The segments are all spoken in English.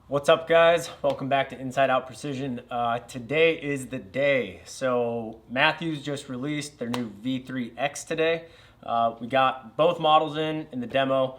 What's up, guys? Welcome back to Inside Out Precision. Today is the day. So Mathews just released their new V3X today. We got both models in the demo.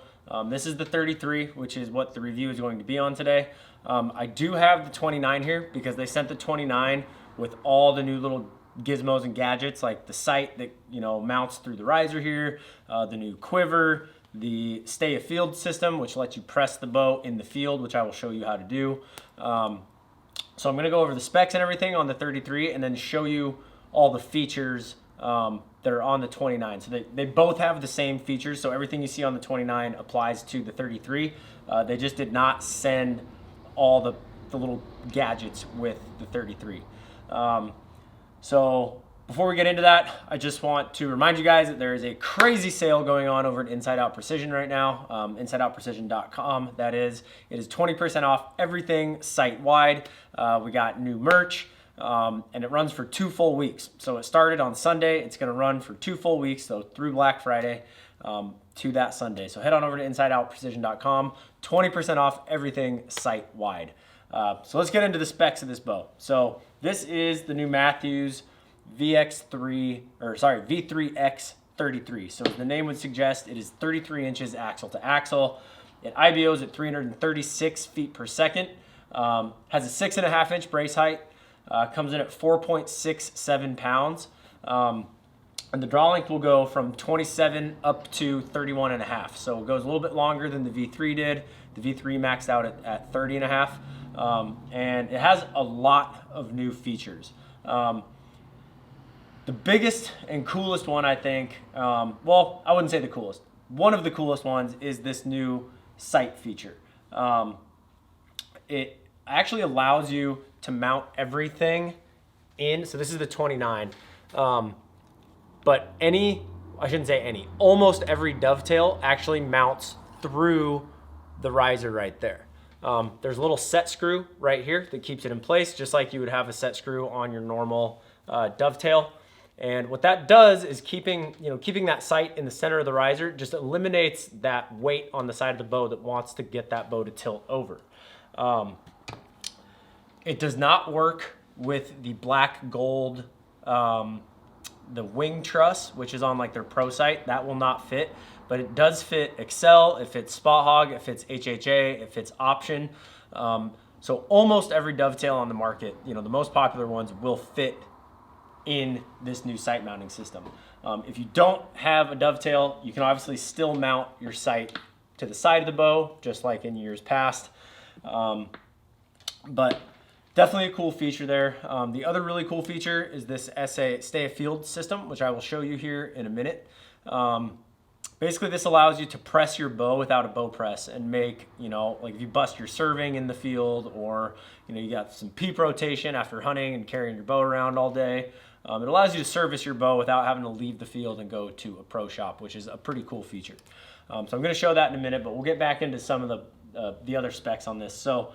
This is the 33, which is what the review is going to be on today. I do have the 29 here because they sent the 29 with all the new little gizmos and gadgets, like the sight that mounts through the riser here, the new quiver, the stay afield system, which lets you press the bow in the field, which I will show you how to do. So I'm going to go over the specs and everything on the 33 and then show you all the features that are on the 29. So they both have the same features, so everything you see on the 29 applies to the 33. They just did not send all the little gadgets with the 33. So before we get into that, I just want to remind you guys that there is a crazy sale going on over at Inside Out Precision right now, InsideOutPrecision.com, that is. It is 20% off everything site-wide. We got new merch, and it runs for 2 full weeks. So it started on Sunday. It's going to run for 2 full weeks, so through Black Friday to that Sunday. So head on over to InsideOutPrecision.com, 20% off everything site-wide. So let's get into the specs of this bow. So this is the new Mathews V3X 33. So as the name would suggest, it is 33 inches axle to axle. It IBOs at 336 feet per second. Has a 6.5 inch brace height. Comes in at 4.67 pounds. And the draw length will go from 27 up to 31.5. So it goes a little bit longer than the V3 did. The V3 maxed out at 30.5. And it has a lot of new features. The biggest and coolest one, I think, well, I wouldn't say the coolest. One of the coolest ones is this new sight feature. It actually allows you to mount everything in, so this is the 29, but almost every dovetail actually mounts through the riser right there. There's a little set screw right here that keeps it in place, just like you would have a set screw on your normal dovetail. And what that does is keeping that sight in the center of the riser just eliminates that weight on the side of the bow that wants to get that bow to tilt over. It does not work with the black gold, the wing truss, which is on like their pro sight. That will not fit, but it does fit Excel, it fits Spot Hog, it fits HHA, it fits Option. So almost every dovetail on the market, the most popular ones, will fit in this new sight mounting system. If you don't have a dovetail, you can obviously still mount your sight to the side of the bow, just like in years past. But definitely a cool feature there. The other really cool feature is this stay afield system, which I will show you here in a minute. Basically, this allows you to press your bow without a bow press and make, like if you bust your serving in the field, or, you got some peep rotation after hunting and carrying your bow around all day. It allows you to service your bow without having to leave the field and go to a pro shop, which is a pretty cool feature. So I'm going to show that in a minute, but we'll get back into some of the other specs on this. So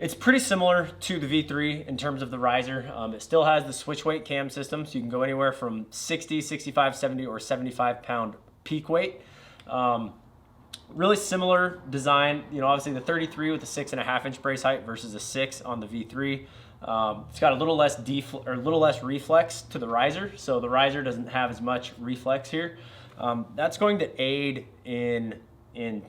it's pretty similar to the V3 in terms of the riser. It still has the switch weight cam system, so you can go anywhere from 60, 65, 70, or 75 pound peak weight. Really similar design. Obviously the 33 with a 6.5 inch brace height versus a 6 on the V3. It's got a little less reflex to the riser, so the riser doesn't have as much reflex here. That's going to aid in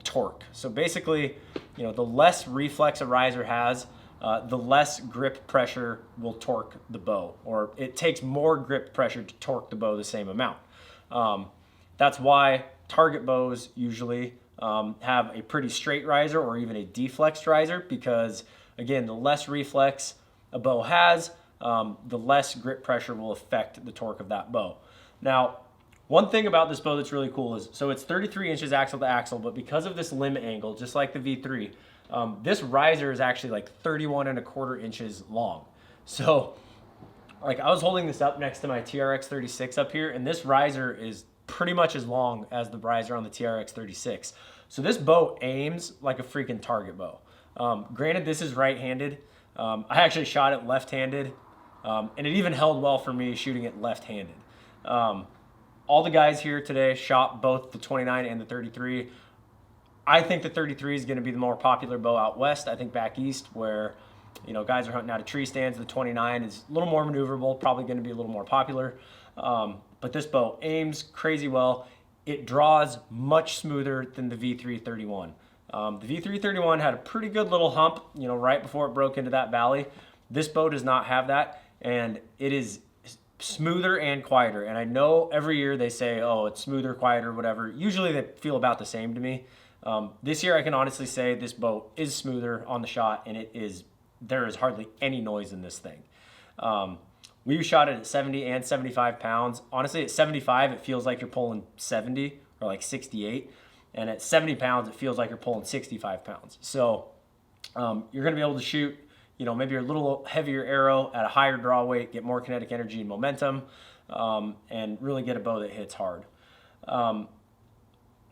torque. So basically, the less reflex a riser has, the less grip pressure will torque the bow, or it takes more grip pressure to torque the bow the same amount. That's why target bows usually have a pretty straight riser or even a deflexed riser, because again, the less reflex a bow has, the less grip pressure will affect the torque of that bow. Now, one thing about this bow that's really cool is, so it's 33 inches axle to axle, but because of this limb angle, just like the V3, this riser is actually like 31.25 inches long. So like I was holding this up next to my TRX 36 up here, and this riser is pretty much as long as the riser on the TRX 36. So this bow aims like a freaking target bow. Granted, this is right-handed. I actually shot it left-handed, and it even held well for me shooting it left-handed. All the guys here today shot both the 29 and the 33. I think the 33 is going to be the more popular bow out west. I think back east where, guys are hunting out of tree stands, the 29 is a little more maneuverable, probably going to be a little more popular. But this bow aims crazy well. It draws much smoother than the V331. The V331 had a pretty good little hump, right before it broke into that valley. This bow does not have that, and it is smoother and quieter. And I know every year they say, oh, it's smoother, quieter, whatever. Usually they feel about the same to me. This year I can honestly say this bow is smoother on the shot, and there is hardly any noise in this thing. We shot it at 70 and 75 pounds. Honestly, at 75, it feels like you're pulling 70 or like 68. And at 70 pounds, it feels like you're pulling 65 pounds. So you're gonna be able to shoot, maybe a little heavier arrow at a higher draw weight, get more kinetic energy and momentum, and really get a bow that hits hard.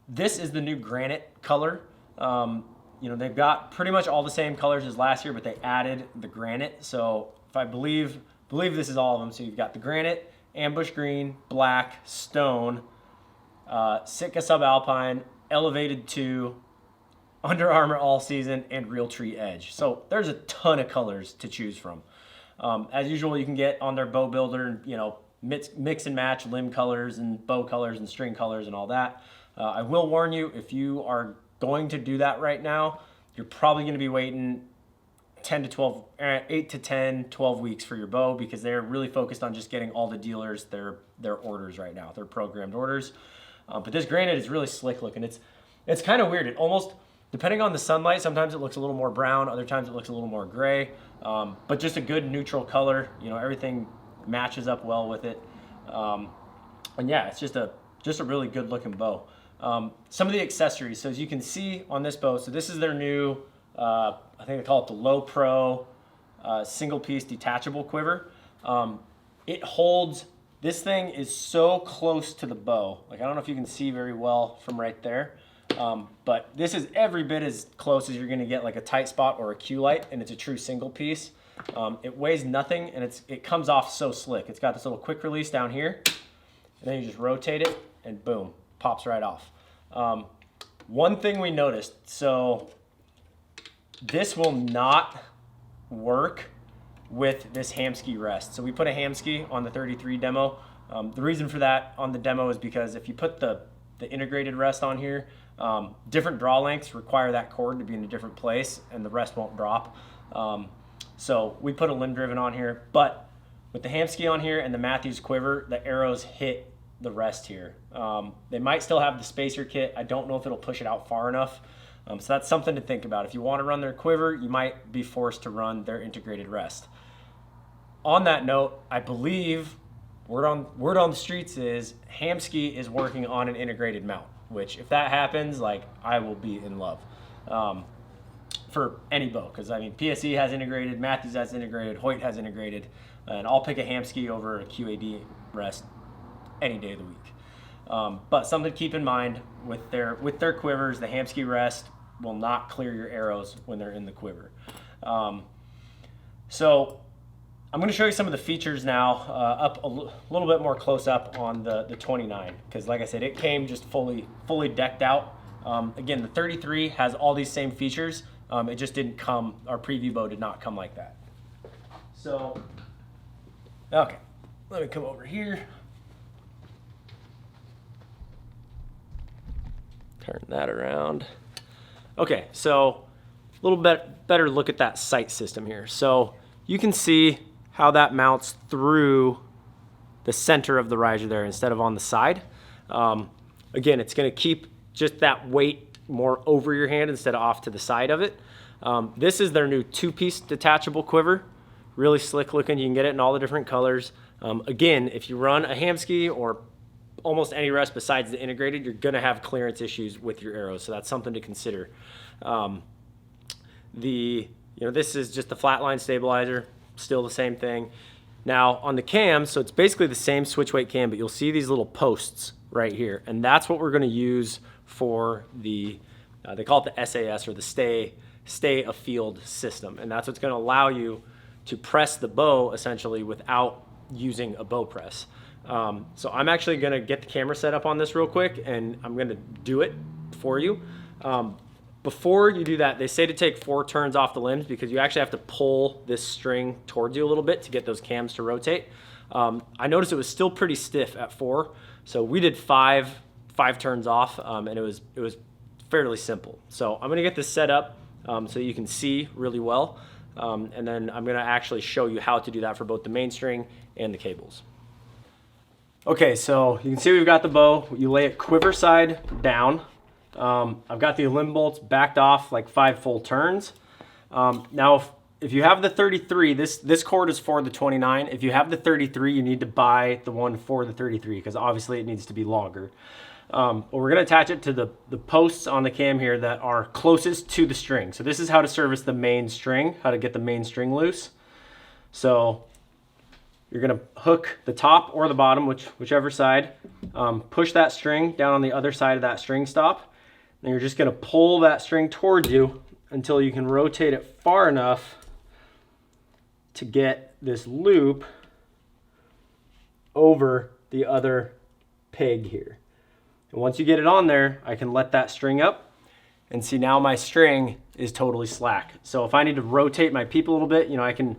This is the new granite color. They've got pretty much all the same colors as last year, but they added the granite. So if I believe this is all of them. So you've got the granite, ambush green, black, stone, Sitka Subalpine, elevated 2, Under Armour all season, and Realtree edge. So there's a ton of colors to choose from. As usual, you can get on their bow builder, mix and match limb colors and bow colors and string colors and all that. I will warn you, if you are going to do that right now, you're probably going to be waiting 8 to 10, 12 weeks for your bow, because they're really focused on just getting all the dealers their orders right now, their programmed orders. But this granite is really slick looking. It's kind of weird. It almost, depending on the sunlight, sometimes it looks a little more brown, other times it looks a little more gray, but just a good neutral color. Everything matches up well with it. And yeah, it's just a really good looking bow. Some of the accessories, so as you can see on this bow, so this is their new, I think they call it the Low Pro single piece detachable quiver. It holds, this thing is so close to the bow. Like, I don't know if you can see very well from right there, but this is every bit as close as you're gonna get like a tight spot or a Q-Lite, and it's a true single piece. It weighs nothing, and it comes off so slick. It's got this little quick release down here, and then you just rotate it, and boom, pops right off. One thing we noticed, so this will not work with this Hamskea rest. So we put a Hamskea on the 33 demo. The reason for that on the demo is because if you put the integrated rest on here, different draw lengths require that cord to be in a different place, and the rest won't drop. So we put a limb driven on here, but with the Hamskea on here and the Mathews quiver, the arrows hit the rest here. They might still have the spacer kit. I don't know if it'll push it out far enough. So that's something to think about. If you want to run their quiver, you might be forced to run their integrated rest. On that note, I believe word on the streets is Hamskea is working on an integrated mount, which if that happens, like, I will be in love for any bow, because I mean PSE has integrated, Mathews has integrated, Hoyt has integrated, and I'll pick a Hamskea over a QAD rest any day of the week. But something to keep in mind with their quivers, the Hamskea rest will not clear your arrows when they're in the quiver. So I'm going to show you some of the features now, up a little bit more close up on the 29, because like I said, it came just fully decked out. Again, the 33 has all these same features. It just didn't come, our preview bow did not come like that. So, okay, let me come over here. Turn that around. Okay, so a little bit better look at that sight system here. So you can see how that mounts through the center of the riser there instead of on the side. Again, it's going to keep just that weight more over your hand instead of off to the side of it. This is their new 2-piece detachable quiver. Really slick looking. You can get it in all the different colors. Again, if you run a Hamskea or almost any rest besides the integrated, you're going to have clearance issues with your arrows, so that's something to consider. This is just the flatline stabilizer, still the same thing. Now on the cam, so it's basically the same switch weight cam, but you'll see these little posts right here, and that's what we're going to use for the they call it the SAS, or the stay afield system, and that's what's going to allow you to press the bow essentially without using a bow press. So I'm actually going to get the camera set up on this real quick, and I'm going to do it for you. Before you do that, they say to take 4 turns off the limbs because you actually have to pull this string towards you a little bit to get those cams to rotate. I noticed it was still pretty stiff at 4, so we did 5 turns off, and it was fairly simple. So I'm gonna get this set up so you can see really well, and then I'm gonna actually show you how to do that for both the main string and the cables. Okay, so you can see we've got the bow. You lay it quiver side down. I've got the limb bolts backed off like 5 full turns. Now, if you have the 33, this cord is for the 29. If you have the 33, you need to buy the one for the 33 because obviously it needs to be longer. But we're gonna attach it to the posts on the cam here that are closest to the string. So this is how to service the main string, how to get the main string loose. So you're gonna hook the top or the bottom, whichever side, push that string down on the other side of that string stop. And you're just gonna pull that string towards you until you can rotate it far enough to get this loop over the other peg here. And once you get it on there, I can let that string up and see now my string is totally slack. So if I need to rotate my peep a little bit, you know, I can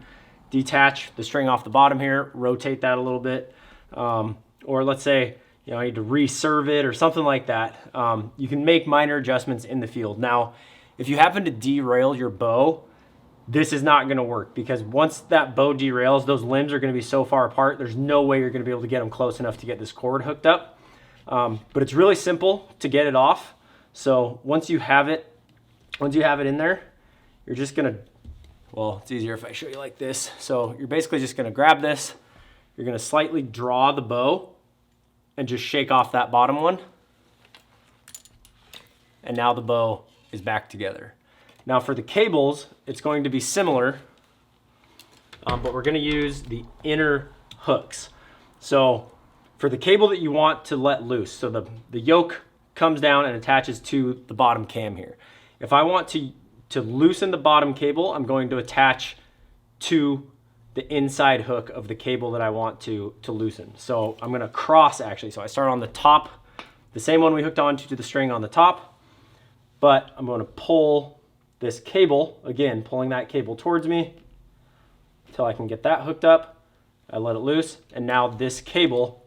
detach the string off the bottom here, rotate that a little bit. Or let's say, you know, I need to reserve it or something like that. You can make minor adjustments in the field. Now, if you happen to derail your bow, this is not gonna work because once that bow derails, those limbs are gonna be so far apart, there's no way you're gonna be able to get them close enough to get this cord hooked up. But it's really simple to get it off. So once you have it in there, you're just gonna, well, it's easier if I show you like this. So you're basically just gonna grab this, you're gonna slightly draw the bow and just shake off that bottom one. And now the bow is back together. Now for the cables, it's going to be similar, but we're gonna use the inner hooks. So for the cable that you want to let loose, so the yoke comes down and attaches to the bottom cam here. If I want to loosen the bottom cable, I'm going to attach to the inside hook of the cable that I want to loosen. So I'm gonna cross actually. So I start on the top, the same one we hooked onto to the string on the top, but I'm gonna pull this cable, again, pulling that cable towards me until I can get that hooked up. I let it loose, and now this cable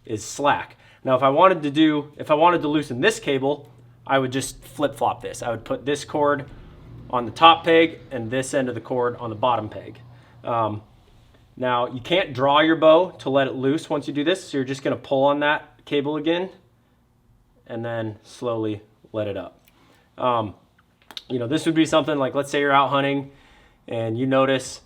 is slack. Now if I wanted to loosen this cable, I would just flip-flop this. I would put this cord on the top peg and this end of the cord on the bottom peg. Now you can't draw your bow to let it loose once you do this, so you're just gonna pull on that cable again and then slowly let it up. You know, this would be something like, let's say you're out hunting and you notice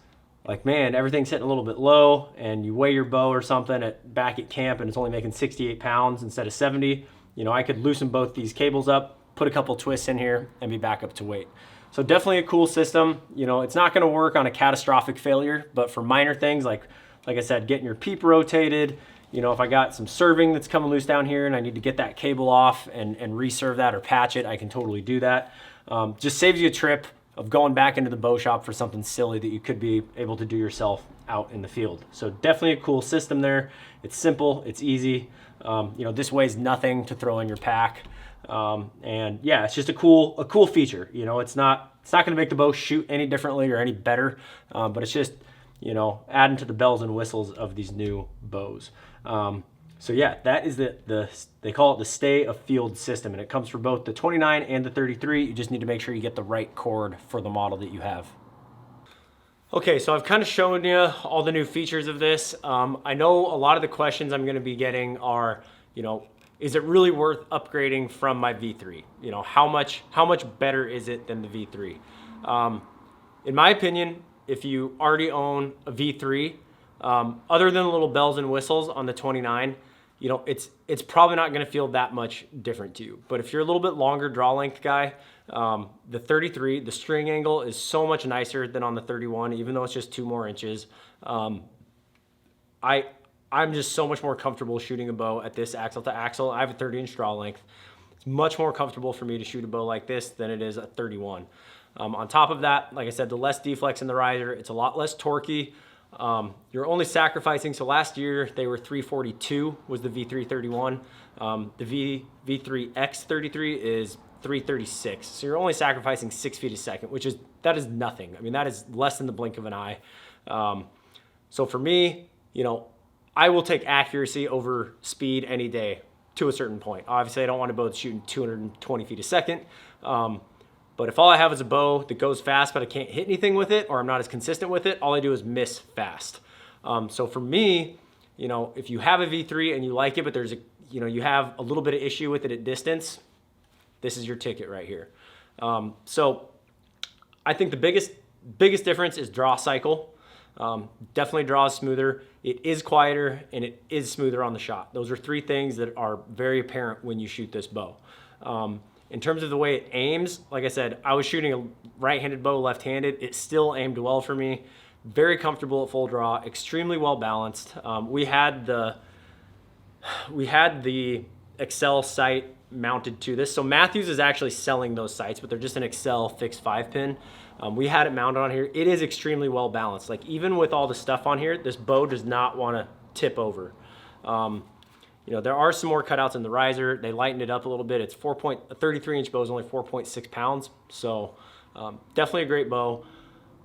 like, man, everything's hitting a little bit low, and you weigh your bow or something back at camp and it's only making 68 pounds instead of 70. You know, I could loosen both these cables up, put a couple twists in here and be back up to weight. So definitely a cool system. You know, it's not gonna work on a catastrophic failure, but for minor things like I said, getting your peep rotated, you know, if I got some serving that's coming loose down here and I need to get that cable off and reserve that or patch it, I can totally do that. Just saves you a trip of going back into the bow shop for something silly that you could be able to do yourself out in the field. So definitely a cool system there. It's simple, it's easy. You know, this weighs nothing to throw in your pack. And yeah, it's just a cool feature. You know, it's not gonna make the bow shoot any differently or any better, but it's just, you know, adding to the bells and whistles of these new bows. So yeah, that is they call it the stay of field system, and it comes for both the 29 and the 33. You just need to make sure you get the right cord for the model that you have. Okay, so I've kind of shown you all the new features of this. I know a lot of the questions I'm gonna be getting are, you know, is it really worth upgrading from my V3? You know, how much better is it than the V3? In my opinion, if you already own a V3, other than the little bells and whistles on the 29, you know, it's probably not gonna feel that much different to you. But if you're a little bit longer draw length guy, the 33, the string angle is so much nicer than on the 31, even though it's just 2 more inches. I'm just so much more comfortable shooting a bow at this axle to axle. I have a 30-inch draw length. It's much more comfortable for me to shoot a bow like this than it is a 31. On top of that, like I said, the less deflex in the riser, it's a lot less torquey. You're only sacrificing, so last year they were 342 was the V3 31. The V3X 33 is 336. So you're only sacrificing 6 feet a second, that is nothing. I mean, that is less than the blink of an eye. So for me, you know, I will take accuracy over speed any day to a certain point. Obviously, I don't want a bow that's shooting 220 feet a second. But if all I have is a bow that goes fast, but I can't hit anything with it, or I'm not as consistent with it, all I do is miss fast. So for me, you know, if you have a V3 and you like it, but you have a little bit of issue with it at distance, this is your ticket right here. So I think the biggest difference is draw cycle. Definitely draws smoother. It is quieter and it is smoother on the shot. Those are 3 things that are very apparent when you shoot this bow. In terms of the way it aims, like I said, I was shooting a right-handed bow left-handed. It still aimed well for me. Very comfortable at full draw, extremely well balanced. We had the Excel sight mounted to this. So Mathews is actually selling those sights, but they're just an Excel fixed 5-pin. We had it mounted on here. It is extremely well balanced. Like even with all the stuff on here, this bow does not want to tip over. You know, there are some more cutouts in the riser. They lightened it up a little bit. It's a 33-inch bow is only 4.6 pounds. So definitely a great bow.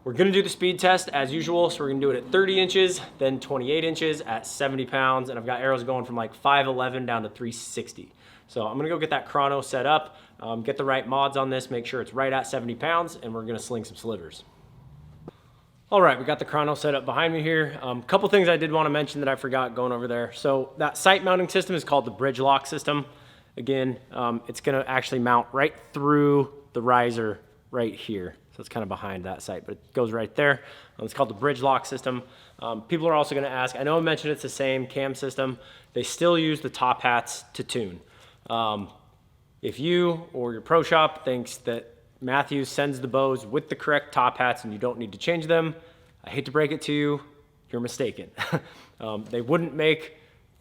We're gonna do the speed test as usual. So we're gonna do it at 30 inches, then 28 inches at 70 pounds. And I've got arrows going from like 511 down to 360. So I'm gonna go get that chrono set up, get the right mods on this, make sure it's right at 70 pounds, and we're gonna sling some slivers. All right, we got the chrono set up behind me here. Couple things I did want to mention that I forgot going over there. So that sight mounting system is called the bridge lock system. Again, it's gonna actually mount right through the riser right here. So it's kind of behind that sight, but it goes right there. It's called the bridge lock system. People are also gonna ask, I know I mentioned it's the same cam system. They still use the top hats to tune. If you or your pro shop thinks that Mathews sends the bows with the correct top hats and you don't need to change them, I hate to break it to you, you're mistaken. They wouldn't make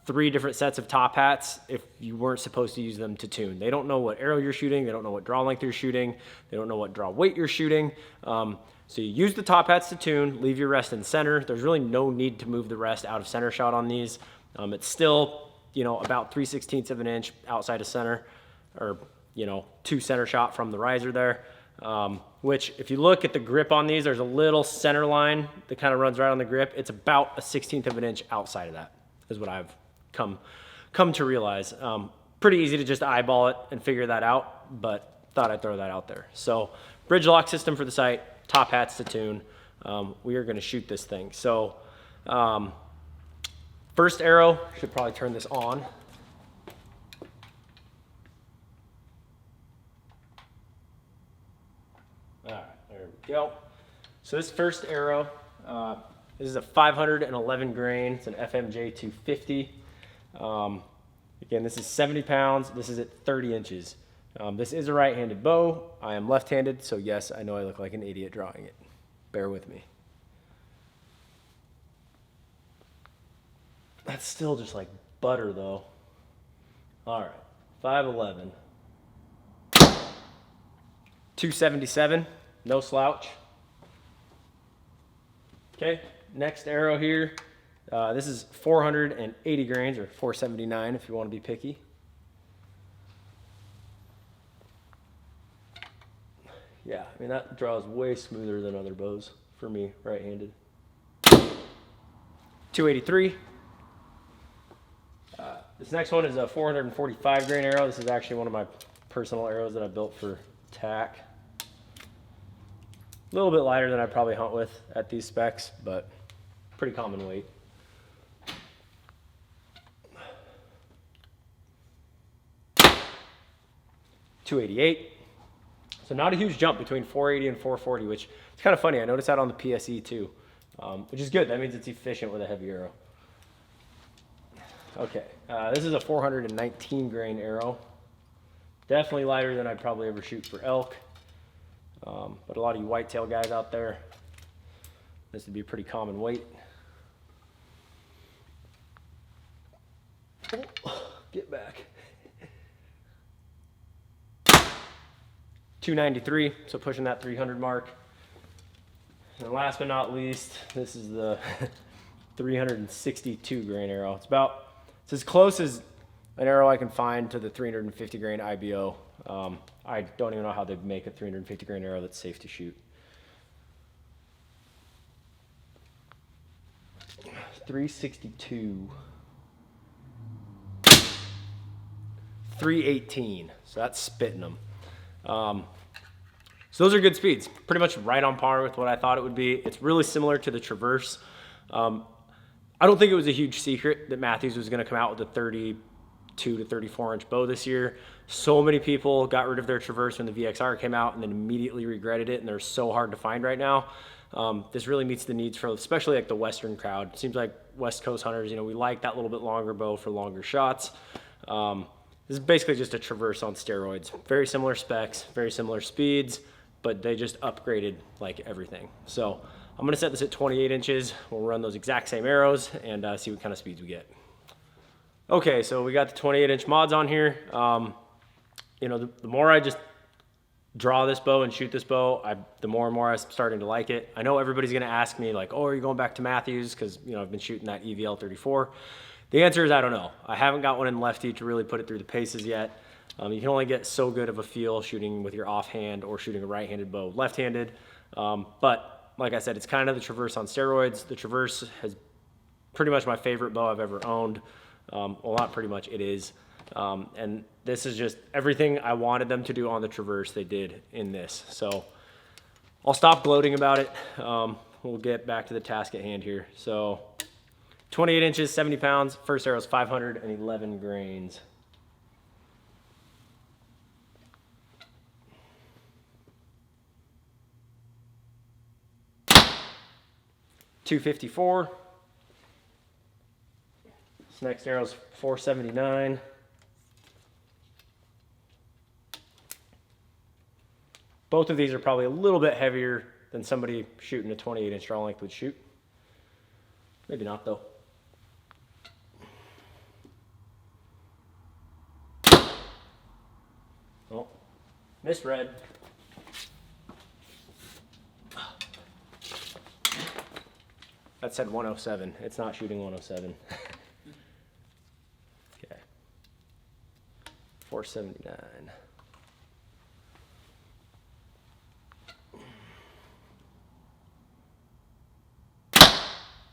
3 different sets of top hats if you weren't supposed to use them to tune. They don't know what arrow you're shooting, they don't know what draw length you're shooting, they don't know what draw weight you're shooting. So you use the top hats to tune, leave your rest in center. There's really no need to move the rest out of center shot on these. It's still, you know, about 3/16 of an inch outside of center, or you know, 2 center shot from the riser there, which if you look at the grip on these, there's a little center line that kind of runs right on the grip. It's about a 1/16 of an inch outside of that is what I've come to realize. Pretty easy to just eyeball it and figure that out, but thought I'd throw that out there. So bridge lock system for the sight, top hats to tune. We are gonna shoot this thing. So first arrow, should probably turn this on. All right, there we go. So this first arrow, this is a 511 grain. It's an FMJ 250. Again, this is 70 pounds. This is at 30 inches. This is a right-handed bow. I am left-handed, so yes, I know I look like an idiot drawing it. Bear with me. That's still just like butter, though. All right, 511. 277, no slouch. Okay, next arrow here. This is 480 grains, or 479 if you want to be picky. Yeah, I mean, that draws way smoother than other bows for me, right-handed. 283. This next one is a 445 grain arrow. This is actually one of my personal arrows that I built for tack. A little bit lighter than I probably hunt with at these specs, but pretty common weight. .288. So not a huge jump between 480 and 440, which is kind of funny. I noticed that on the PSE too, which is good. That means it's efficient with a heavy arrow. Okay, this is a 419 grain arrow. Definitely lighter than I'd probably ever shoot for elk. But a lot of you whitetail guys out there, this would be a pretty common weight. Oh, get back. 293, so pushing that 300 mark. And last but not least, this is the 362 grain arrow. It's as close as an arrow I can find to the 350 grain IBO. I don't even know how they make a 350 grain arrow that's safe to shoot. 362. 318. So that's spitting them. So those are good speeds. Pretty much right on par with what I thought it would be. It's really similar to the Traverse. I don't think it was a huge secret that Mathews was going to come out with a 32 to 34 inch bow this year. So many people got rid of their Traverse when the VXR came out and then immediately regretted it, and they're so hard to find right now. This really meets the needs for especially like the Western crowd. It seems like West Coast hunters, we like that little bit longer bow for longer shots. This is basically just a Traverse on steroids. Very similar specs, very similar speeds, but they just upgraded like everything. So I'm gonna set this at 28 inches. We'll run those exact same arrows and see what kind of speeds we get. Okay, so we got the 28 inch mods on here. The more I just draw this bow and shoot this bow, the more and more I'm starting to like it. I know everybody's gonna ask me like, oh, are you going back to Mathews? Because I've been shooting that EVL 34. The answer is I don't know. I haven't got one in lefty to really put it through the paces yet. You can only get so good of a feel shooting with your offhand or shooting a right-handed bow left-handed. But like I said, it's kind of the Traverse on steroids. The Traverse is pretty much my favorite bow I've ever owned. Well, not pretty much, it is. And this is just everything I wanted them to do on the Traverse, they did in this. So I'll stop gloating about it. We'll get back to the task at hand here. So 28 inches, 70 pounds. First arrow is 511 grains. .254. This next arrow is 479. Both of these are probably a little bit heavier than somebody shooting a 28 inch draw length would shoot. Maybe not though. Oh, misread. That said 107. It's not shooting 107. Okay. 479.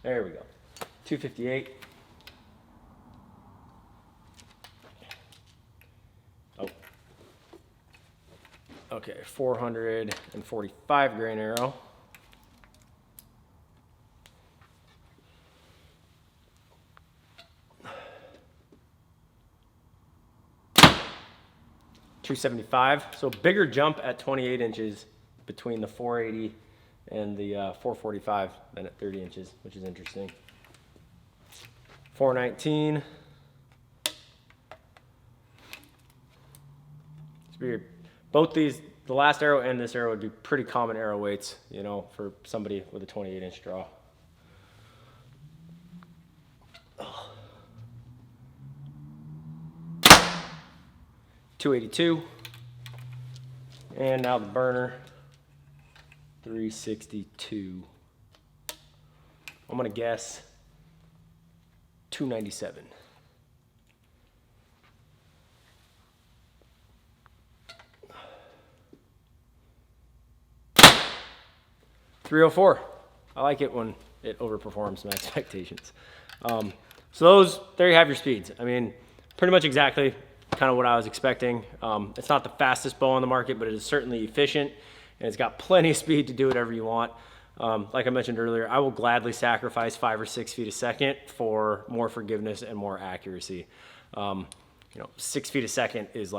There we go. 258. Oh. Okay, 445 grain arrow. .275. So bigger jump at 28 inches between the 480 and the 445 than at 30 inches, which is interesting. 419. It's weird. Both these, the last arrow and this arrow would be pretty common arrow weights, for somebody with a 28 inch draw. 282. And now the burner, 362. I'm gonna guess 297. .304. I like it when it overperforms my expectations. So there you have your speeds. I mean, pretty much exactly kind of what I was expecting. It's not the fastest bow on the market, but it is certainly efficient, and it's got plenty of speed to do whatever you want. Like I mentioned earlier, I will gladly sacrifice 5 or 6 feet a second for more forgiveness and more accuracy. 6 feet a second is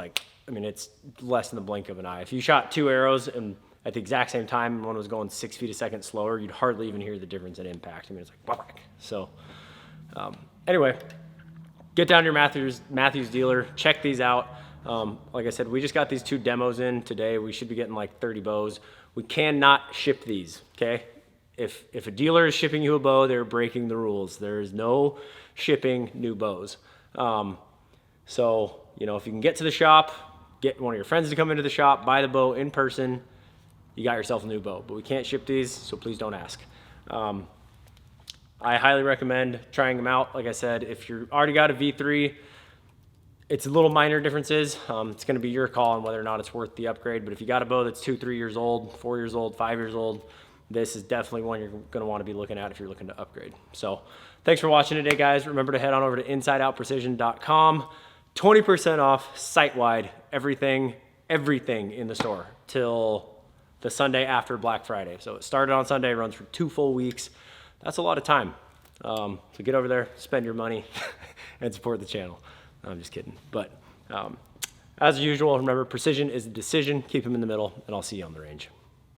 it's less than the blink of an eye. If you shot 2 arrows and at the exact same time one was going 6 feet a second slower, you'd hardly even hear the difference in impact. It's like whack. So anyway, get down to your Mathews dealer, check these out. Like I said, we just got these 2 demos in today. We should be getting like 30 bows. We cannot ship these, okay? If a dealer is shipping you a bow, they're breaking the rules. There is no shipping new bows. So, if you can get to the shop, get one of your friends to come into the shop, buy the bow in person, you got yourself a new bow. But we can't ship these, so please don't ask. I highly recommend trying them out. Like I said, if you've already got a V3, it's a little minor differences. It's going to be your call on whether or not it's worth the upgrade. But if you got a bow that's 2, 3 years old, 4 years old, 5 years old, this is definitely one you're going to want to be looking at if you're looking to upgrade. So thanks for watching today, guys. Remember to head on over to InsideOutPrecision.com. 20% off site-wide, everything in the store till the Sunday after Black Friday. So it started on Sunday, runs for 2 full weeks. That's a lot of time. So get over there, spend your money, and support the channel. I'm just kidding. But as usual, remember, precision is a decision. Keep them in the middle, and I'll see you on the range.